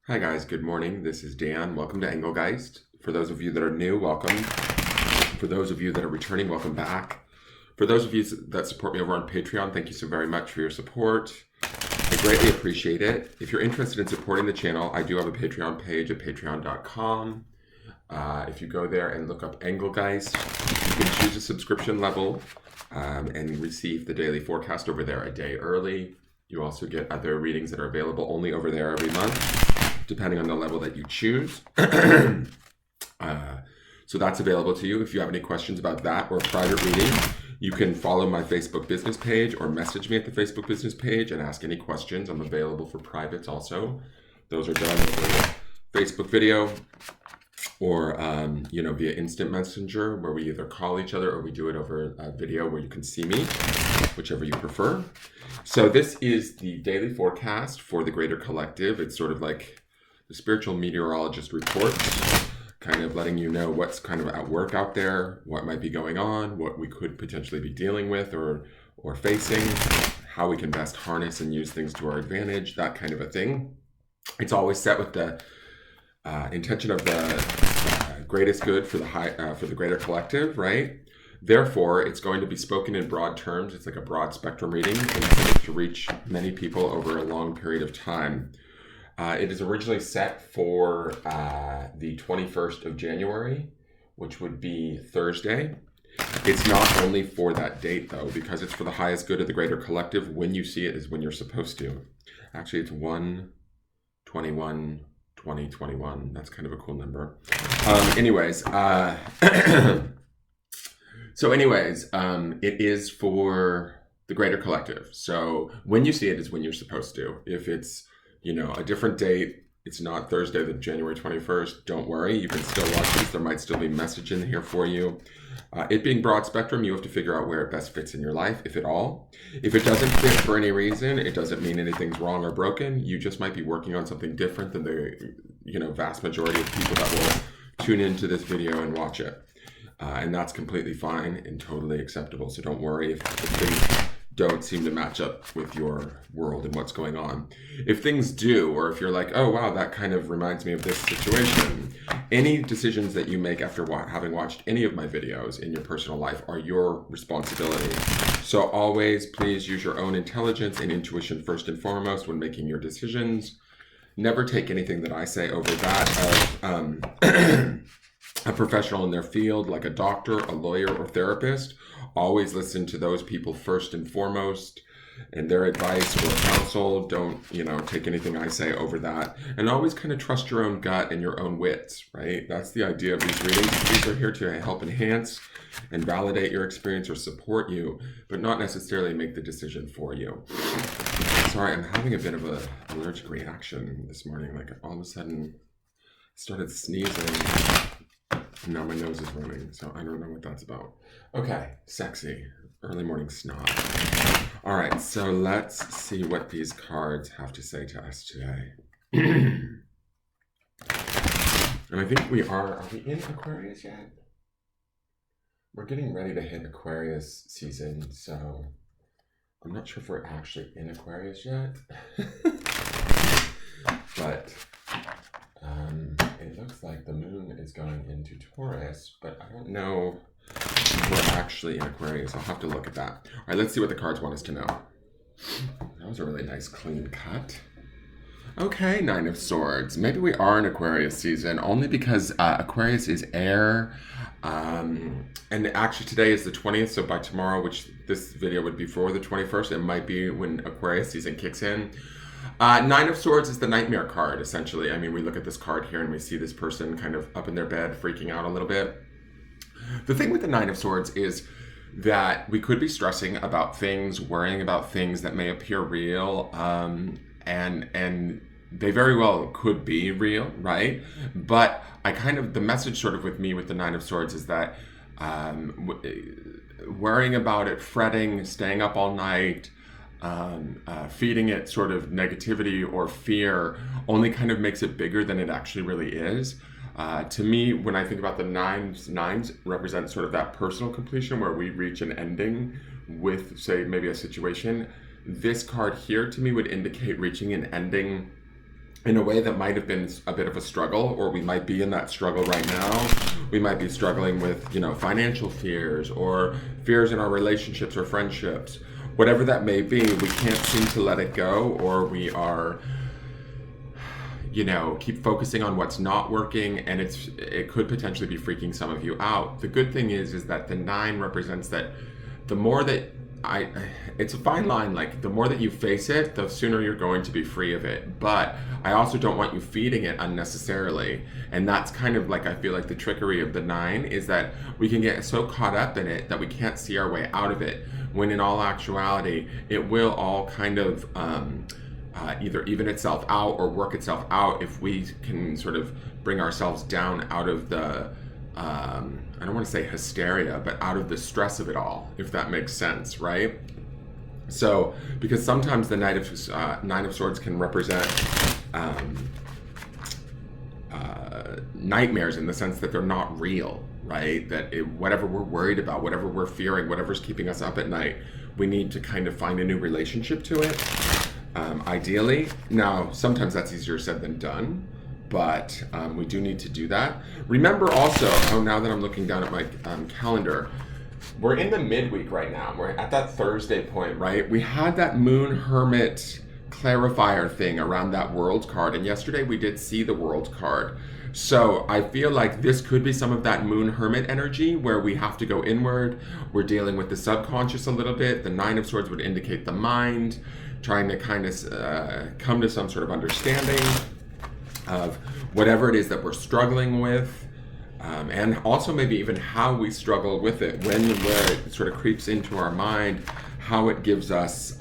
Hi guys, good morning. This is Dan. Welcome to Engelgeist. For those of you that are new, welcome. For those of you that are returning, welcome back. For those of you that support me over on Patreon, thank you so very much for your support. I greatly appreciate it. If you're interested in supporting the channel, I do have a Patreon page at patreon.com. If you go there and look up Engelgeist, you can choose a subscription level and receive the daily forecast over there a day early. You also get other readings that are available only over there every month, depending on the level that you choose. So that's available to you. If you have any questions about that or private reading, you can follow my Facebook business page or message me at the Facebook business page and ask any questions. I'm available for privates also. Those are done over Facebook video or via instant messenger, where we either call each other or we do it over a video where you can see me, whichever you prefer. So this is the daily forecast for the greater collective. It's sort of like the spiritual meteorologist report, kind of letting you know what's kind of at work out there, what might be going on, what we could potentially be dealing with or facing, how we can best harness and use things to our advantage, that kind of a thing. It's always set with the intention of the greatest good for the greater collective, right? Therefore, it's going to be spoken in broad terms. It's like a broad spectrum reading intended to reach many people over a long period of time. It is originally set for the 21st of January, which would be Thursday. It's not only for that date, though, because it's for the highest good of the greater collective. When you see it is when you're supposed to. Actually, it's 1/21/2021. That's kind of a cool number. It is for the greater collective. So when you see it is when you're supposed to. If it's a different date, it's not Thursday, the January 21st, don't worry. You can still watch this. There might still be message in here for you. It being broad spectrum, you have to figure out where it best fits in your life, if at all. If it doesn't fit for any reason, it doesn't mean anything's wrong or broken. You just might be working on something different than the vast majority of people that will tune into this video and watch it. And that's completely fine and totally acceptable. So don't worry if things don't seem to match up with your world and what's going on. If things do, or if you're like, oh wow, that kind of reminds me of this situation, any decisions that you make after having watched any of my videos in your personal life are your responsibility. So always please use your own intelligence and intuition first and foremost when making your decisions. Never take anything that I say over that of a professional in their field, like a doctor, a lawyer, or therapist. Always listen to those people first and foremost and their advice or counsel. Don't, take anything I say over that. And always kind of trust your own gut and your own wits, right? That's the idea of these readings. These are here to help enhance and validate your experience or support you, but not necessarily make the decision for you. Sorry, I'm having a bit of an allergic reaction this morning. Like all of a sudden, I started sneezing. Now my nose is running, so I don't know what that's about. Okay, sexy. Early morning snot. All right, so let's see what these cards have to say to us today. And I think are we in Aquarius yet? We're getting ready to hit Aquarius season, so I'm not sure if we're actually in Aquarius yet. But it looks like the moon is going into Taurus, but I don't know if we're actually in Aquarius. I'll have to look at that. All right, let's see what the cards want us to know. That was a really nice clean cut. Okay, Nine of Swords. Maybe we are in Aquarius season, only because Aquarius is air. And actually today is the 20th, so by tomorrow, which this video would be for the 21st, it might be when Aquarius season kicks in. Nine of Swords is the nightmare card, essentially. I mean, we look at this card here and we see this person kind of up in their bed, freaking out a little bit. The thing with the Nine of Swords is that we could be stressing about things, worrying about things that may appear real, and they very well could be real, right? But the message sort of with me with the Nine of Swords is that worrying about it, fretting, staying up all night, feeding it sort of negativity or fear only kind of makes it bigger than it actually really is. To me, when I think about the nines represent sort of that personal completion where we reach an ending with, say, maybe a situation. This card here to me would indicate reaching an ending in a way that might have been a bit of a struggle, or we might be in that struggle right now. We might be struggling with, financial fears or fears in our relationships or friendships. Whatever that may be, we can't seem to let it go, or we are, keep focusing on what's not working, and it could potentially be freaking some of you out. The good thing is that the 9 represents that the more that it's a fine line, like the more that you face it, the sooner you're going to be free of it. But I also don't want you feeding it unnecessarily. And that's kind of like, I feel like the trickery of the 9 is that we can get so caught up in it that we can't see our way out of it. When in all actuality, it will all kind of either even itself out or work itself out if we can sort of bring ourselves down out of the I don't want to say hysteria, but out of the stress of it all, if that makes sense, right? So, because sometimes the Nine of Swords can represent nightmares, in the sense that they're not real, right? That whatever we're worried about, whatever we're fearing, whatever's keeping us up at night, we need to kind of find a new relationship to it, ideally. Now, sometimes that's easier said than done, but we do need to do that. Remember also, now that I'm looking down at my calendar, we're in the midweek right now. We're at that Thursday point, right? We had that Moon Hermit clarifier thing around that World card, and yesterday we did see the World card. So I feel like this could be some of that Moon Hermit energy where we have to go inward. We're dealing with the subconscious a little bit. The 9 of Swords would indicate the mind, trying to kind of come to some sort of understanding of whatever it is that we're struggling with, and also maybe even how we struggle with it, when and where it sort of creeps into our mind, how it gives us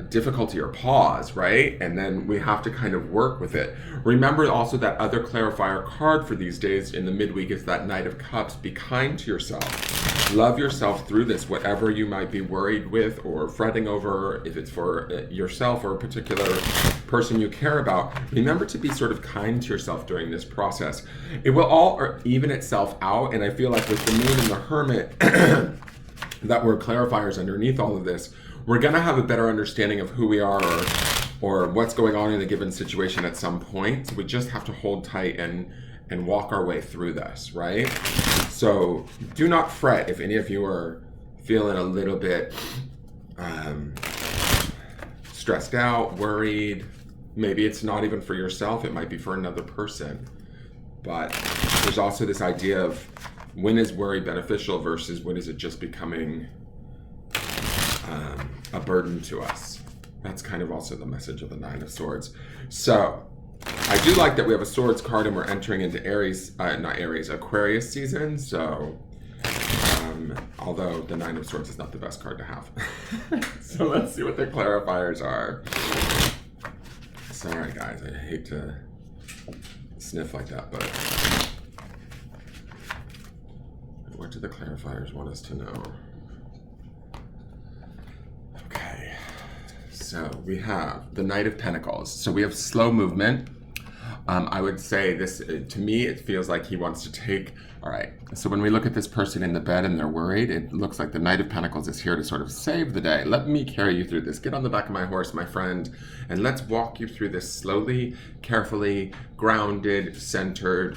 difficulty or pause, right? And then we have to kind of work with it. Remember also that other clarifier card for these days in the midweek is that Knight of Cups. Be kind to yourself. Love yourself through this, whatever you might be worried with or fretting over, if it's for yourself or a particular person you care about. Remember to be sort of kind to yourself during this process. It will all even itself out, and I feel like with the Moon and the Hermit, that were clarifiers underneath all of this, we're going to have a better understanding of who we are or what's going on in a given situation at some point. So we just have to hold tight and walk our way through this, right? So do not fret if any of you are feeling a little bit stressed out, worried. Maybe it's not even for yourself, it might be for another person. But there's also this idea of when is worry beneficial versus when is it just becoming a burden to us. That's kind of also the message of the 9 of Swords. So I do like that we have a Swords card and we're entering into Aquarius season. So although the 9 of Swords is not the best card to have. So let's see what the clarifiers are. Sorry guys, I hate to sniff like that, but what do the clarifiers want us to know? Okay, so we have the Knight of Pentacles. So we have slow movement. I would say this, to me, it feels like he wants to take, all right, so when we look at this person in the bed and they're worried, it looks like the Knight of Pentacles is here to sort of save the day. Let me carry you through this. Get on the back of my horse, my friend, and let's walk you through this slowly, carefully, grounded, centered.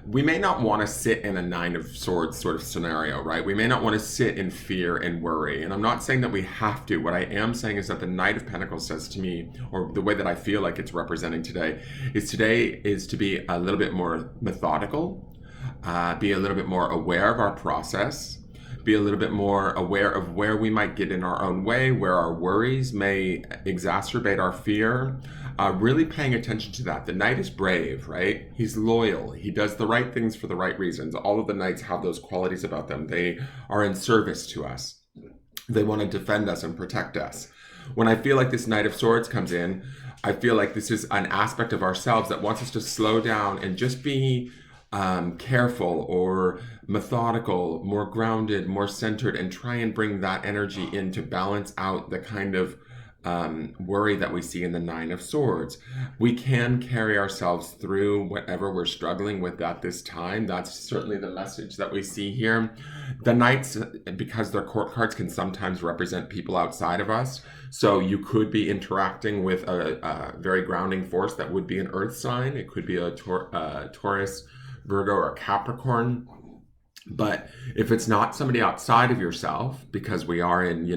We may not want to sit in a 9 of Swords sort of scenario, right? We may not want to sit in fear and worry. And I'm not saying that we have to. What I am saying is that the Knight of Pentacles says to me, or the way that I feel like it's representing today is to be a little bit more methodical, be a little bit more aware of our process, be a little bit more aware of where we might get in our own way, where our worries may exacerbate our fear. Really paying attention to that. The Knight is brave, right? He's loyal. He does the right things for the right reasons. All of the Knights have those qualities about them. They are in service to us. They want to defend us and protect us. When I feel like this Knight of Swords comes in, I feel like this is an aspect of ourselves that wants us to slow down and just be careful or methodical, more grounded, more centered, and try and bring that energy in to balance out the kind of worry that we see in the Nine of Swords. We can carry ourselves through whatever we're struggling with at this time. That's certainly the message that we see here. The Knights, because their court cards, can sometimes represent people outside of us. So you could be interacting with a very grounding force that would be an earth sign. It could be a Taurus, Virgo, or Capricorn. But if it's not somebody outside of yourself, because we are in,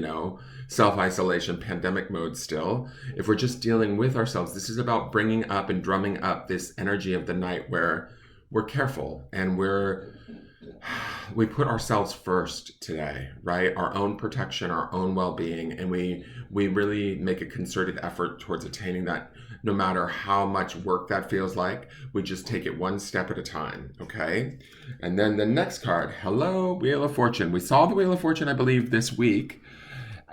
self-isolation, pandemic mode still, if we're just dealing with ourselves, this is about bringing up and drumming up this energy of the night where we're careful and we put ourselves first today, right? Our own protection, our own well-being, and we really make a concerted effort towards attaining that. No matter how much work that feels like, we just take it one step at a time, okay? And then the next card, hello, Wheel of Fortune. We saw the Wheel of Fortune, I believe, this week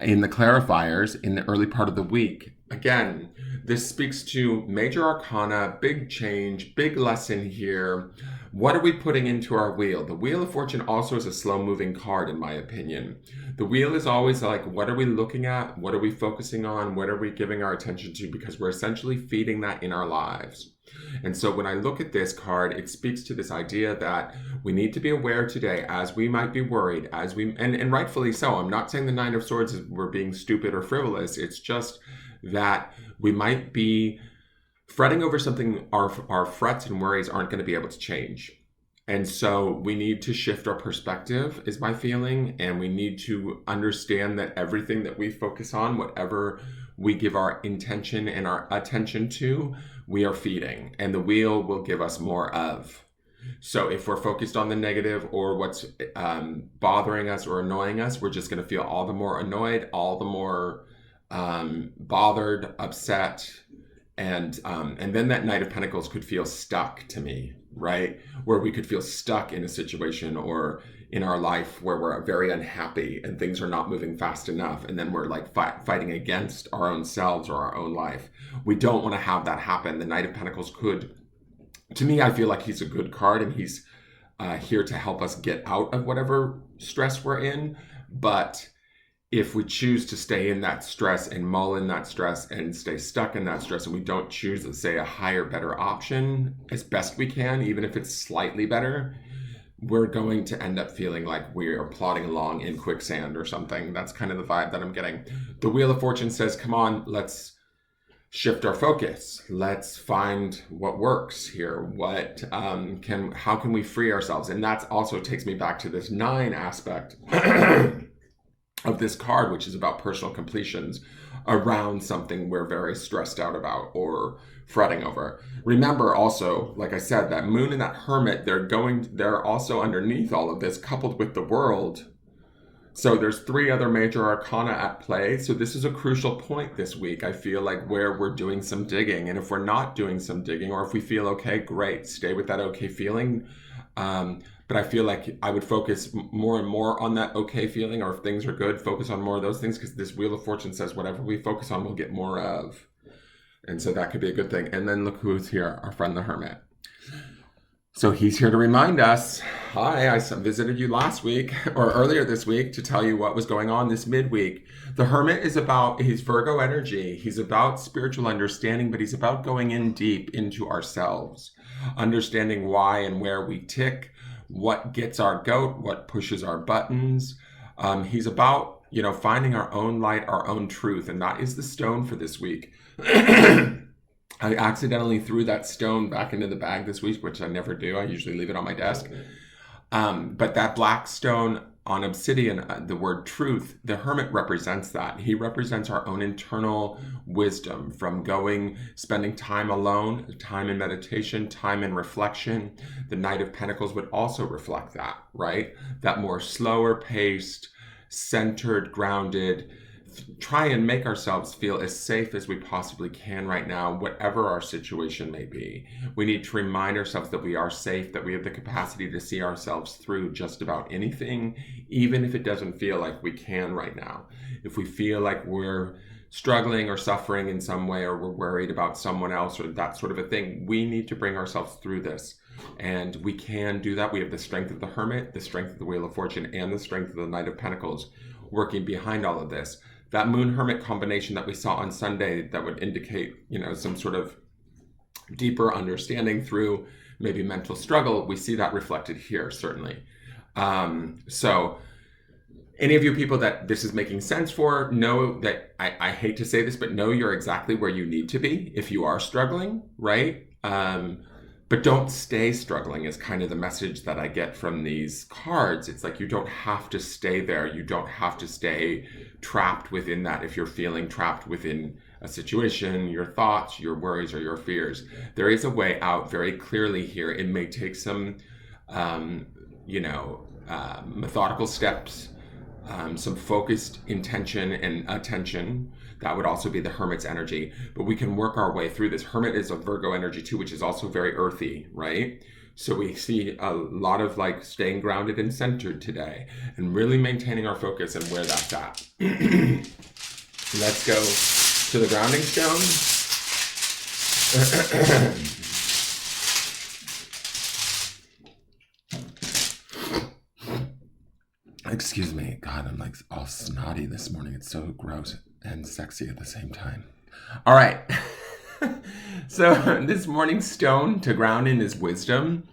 in the clarifiers in the early part of the week. Again, this speaks to major arcana, big change, big lesson here. What are we putting into our wheel? The Wheel of Fortune also is a slow-moving card, in my opinion. The wheel is always like, what are we looking at? What are we focusing on? What are we giving our attention to? Because we're essentially feeding that in our lives. And so when I look at this card, it speaks to this idea that we need to be aware today, as we might be worried, and rightfully so. I'm not saying the Nine of Swords is we're being stupid or frivolous. It's just that we might be fretting over something our frets and worries aren't going to be able to change. And so we need to shift our perspective, is my feeling, and we need to understand that everything that we focus on, whatever we give our intention and our attention to, we are feeding, and the wheel will give us more of. So if we're focused on the negative or what's bothering us or annoying us, we're just going to feel all the more annoyed, all the more bothered, upset, and then that Knight of Pentacles could feel stuck to me, right? Where we could feel stuck in a situation or in our life where we're very unhappy and things are not moving fast enough, and then we're like fighting against our own selves or our own life. We don't want to have that happen. The Knight of Pentacles could, to me, I feel like he's a good card, and he's here to help us get out of whatever stress we're in. But if we choose to stay in that stress and mull in that stress and stay stuck in that stress, and we don't choose, let's say, a higher, better option as best we can, even if it's slightly better, we're going to end up feeling like we are plodding along in quicksand or something. That's kind of the vibe that I'm getting. The Wheel of Fortune says, come on, let's shift our focus. Let's find what works here. How can we free ourselves? And that also takes me back to this 9 aspect of this card, which is about personal completions around something we're very stressed out about or fretting over. Remember also, like I said, that Moon and that Hermit, they're also underneath all of this, coupled with the World. So there's 3 other major arcana at play. So this is a crucial point this week, I feel like, where we're doing some digging. And if we're not doing some digging, or if we feel okay, great, stay with that okay feeling. But I feel like I would focus more and more on that okay feeling, or if things are good, focus on more of those things, because this Wheel of Fortune says whatever we focus on, we'll get more of. And so that could be a good thing. And then look who's here, our friend the Hermit. So he's here to remind us, hi, I visited you last week or earlier this week to tell you what was going on this midweek. The Hermit is about his Virgo energy. He's about spiritual understanding, but he's about going in deep into ourselves, understanding why and where we tick, what gets our goat, what pushes our buttons. He's about, finding our own light, our own truth. And that is the stone for this week. I accidentally threw that stone back into the bag this week, which I never do. I usually leave it on my desk. But that black stone on obsidian, the word truth, the Hermit represents that. He represents our own internal wisdom from spending time alone, time in meditation, time in reflection. The Knight of Pentacles would also reflect that, right? That more slower paced, centered, grounded, try and make ourselves feel as safe as we possibly can right now, whatever our situation may be. We need to remind ourselves that we are safe, that we have the capacity to see ourselves through just about anything, even if it doesn't feel like we can right now. If we feel like we're struggling or suffering in some way, or we're worried about someone else or that sort of a thing, we need to bring ourselves through this. And we can do that. We have the strength of the Hermit, the strength of the Wheel of Fortune, and the strength of the Knight of Pentacles working behind all of this. that Moon Hermit combination that we saw on Sunday that would indicate, some sort of deeper understanding through maybe mental struggle, we see that reflected here, certainly. So any of you people that this is making sense for, know that I hate to say this, but know you're exactly where you need to be if you are struggling, right? But don't stay struggling is kind of the message that I get from these cards. It's like you don't have to stay there. You don't have to stay trapped within that if you're feeling trapped within a situation, your thoughts, your worries, or your fears. There is a way out very clearly here. It may take some, methodical steps, some focused intention and attention. That would also be the Hermit's energy, but we can work our way through this. Hermit is a Virgo energy too, which is also very earthy, right? So we see a lot of like staying grounded and centered today and really maintaining our focus and where that's at. Let's go to the grounding stone. Excuse me. God, I'm like all snotty this morning. It's so gross and sexy at the same time. All right. So this morning's stone to ground in is wisdom.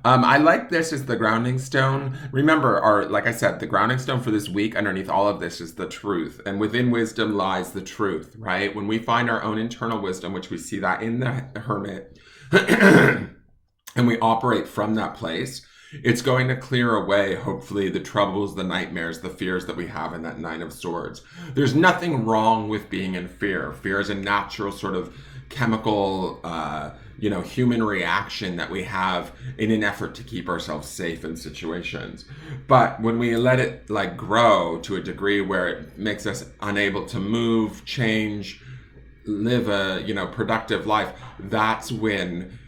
I like this as the grounding stone. Remember, like I said, the grounding stone for this week underneath all of this is the truth. And within wisdom lies the truth, right? When we find our own internal wisdom, which we see that in the Hermit, and we operate from that place, it's going to clear away, hopefully, the troubles, the nightmares, the fears that we have in that Nine of Swords. There's nothing wrong with being in fear. Fear is a natural sort of chemical, human reaction that we have in an effort to keep ourselves safe in situations. But when we let it like grow to a degree where it makes us unable to move, change, live a, productive life, that's when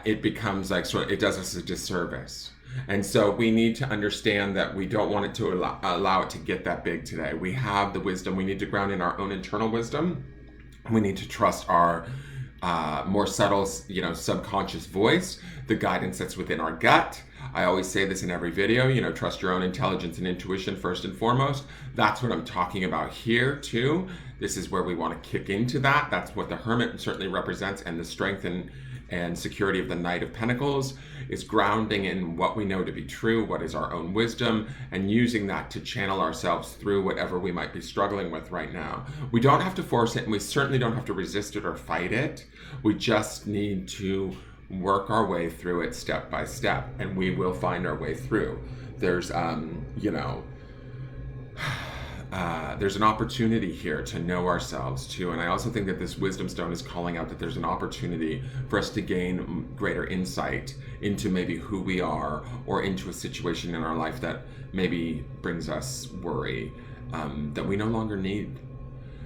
it becomes like it does us a disservice. And so we need to understand that we don't want it to allow it to get that big today. We have the wisdom. We need to ground in our own internal wisdom. We need to trust our more subtle, subconscious voice, the guidance that's within our gut. I always say this in every video, trust your own intelligence and intuition first and foremost. That's what I'm talking about here too. This is where we want to kick into that. That's what the Hermit certainly represents, and the strength and security of the Knight of Pentacles is grounding in what we know to be true, what is our own wisdom, and using that to channel ourselves through whatever we might be struggling with right now. We don't have to force it, and we certainly don't have to resist it or fight it. We just need to work our way through it step by step, and we will find our way through. There's, there's an opportunity here to know ourselves too. And I also think that this wisdom stone is calling out that there's an opportunity for us to gain greater insight into maybe who we are, or into a situation in our life that maybe brings us worry that we no longer need.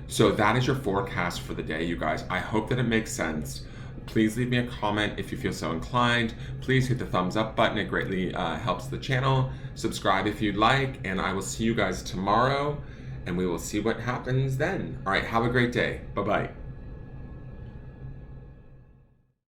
So that is your forecast for the day, you guys. I hope that it makes sense. Please leave me a comment if you feel so inclined. Please hit the thumbs up button. It greatly helps the channel. Subscribe if you'd like, and I will see you guys tomorrow, and we will see what happens then. All right, have a great day. Bye-bye.